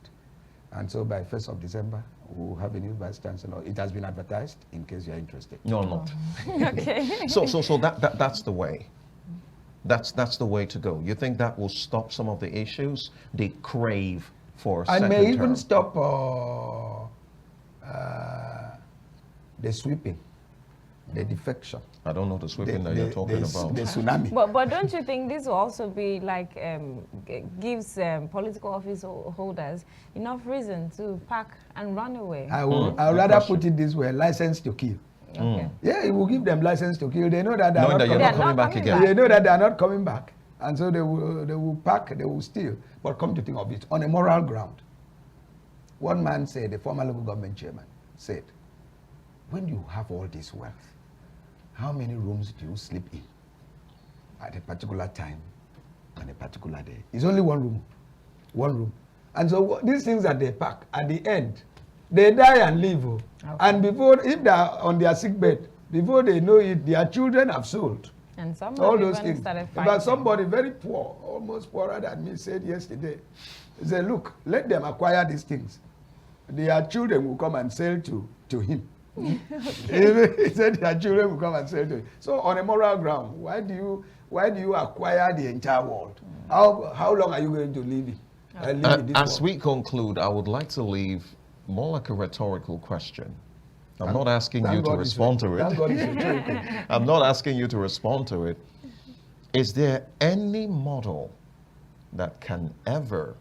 [SPEAKER 6] And so by 1st of December, we'll have a new vice chancellor. It has been advertised in case you're interested.
[SPEAKER 1] No, I'm not.
[SPEAKER 2] Okay.
[SPEAKER 1] So that's the way. That's the way to go. You think that will stop some of the issues they crave for a
[SPEAKER 6] And
[SPEAKER 1] second
[SPEAKER 6] may even
[SPEAKER 1] term?
[SPEAKER 6] stop the sweeping, the defection.
[SPEAKER 1] I don't know the sweeping that you're talking about.
[SPEAKER 6] The tsunami.
[SPEAKER 2] But don't you think this will also be like gives political office holders enough reason to pack and run away?
[SPEAKER 6] I would rather put it this way: license to kill.
[SPEAKER 2] Okay.
[SPEAKER 6] Yeah, it will give them license to kill. They know that they're
[SPEAKER 1] Knowing that you're not
[SPEAKER 2] They're
[SPEAKER 1] coming
[SPEAKER 2] not
[SPEAKER 1] back
[SPEAKER 2] coming
[SPEAKER 1] again.
[SPEAKER 6] They know that they are not coming back, and so they will pack, they will steal. But come to think of it, on a moral ground, one man said, the former local government chairman said, when you have all this wealth, how many rooms do you sleep in at a particular time on a particular day? It's only one room. And so these things that they pack, at the end, they die and leave. Oh. Okay. And before, if they are on their sick bed, before they know it, their children have sold.
[SPEAKER 2] And some
[SPEAKER 6] All
[SPEAKER 2] have
[SPEAKER 6] those
[SPEAKER 2] even
[SPEAKER 6] things.
[SPEAKER 2] started
[SPEAKER 6] But
[SPEAKER 2] fighting.
[SPEAKER 6] somebody very poor, almost poorer than me, said yesterday, he said, look, let them acquire these things. Their children will come and sell to him. He said their children will come and sell to him. So on a moral ground, why do you acquire the entire world? How long are you going to live in this
[SPEAKER 1] As
[SPEAKER 6] world?
[SPEAKER 1] we conclude, I would like to leave more like a rhetorical question. I'm not asking you to respond to
[SPEAKER 6] Thank
[SPEAKER 1] it.
[SPEAKER 6] God it's rhetorical.
[SPEAKER 1] I'm not asking you to respond to it. Is there any model that can ever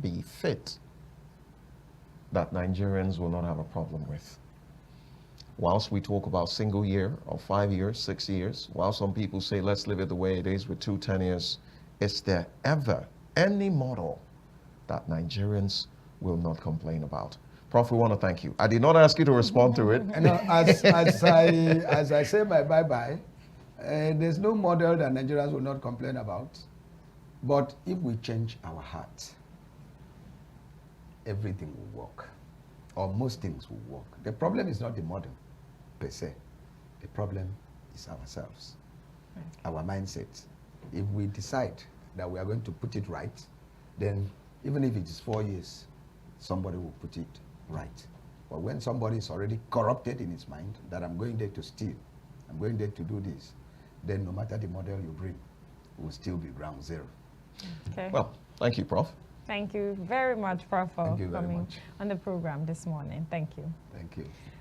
[SPEAKER 1] be fit that Nigerians will not have a problem with? Whilst we talk about single year or 5 years, 6 years, while some people say let's leave it the way it is with 2 tenures, is there ever any model that Nigerians will not complain about? Prof, we want to thank you. I did not ask you to respond to it.
[SPEAKER 6] And as I say my bye-bye, there's no model that Nigerians will not complain about. But if we change our hearts, everything will work, or most things will work. The problem is not the model per se. The problem is ourselves, our mindset. If we decide that we are going to put it right, then even if it is 4 years, somebody will put it right. But when somebody is already corrupted in his mind that I'm going there to steal, I'm going there to do this, then no matter the model you bring, it will still be ground zero.
[SPEAKER 2] Okay.
[SPEAKER 1] Well, thank you, Prof.
[SPEAKER 2] Thank you very much, Prof, for
[SPEAKER 6] Thank you very
[SPEAKER 2] coming
[SPEAKER 6] much.
[SPEAKER 2] on the program this morning. Thank you.
[SPEAKER 6] Thank you.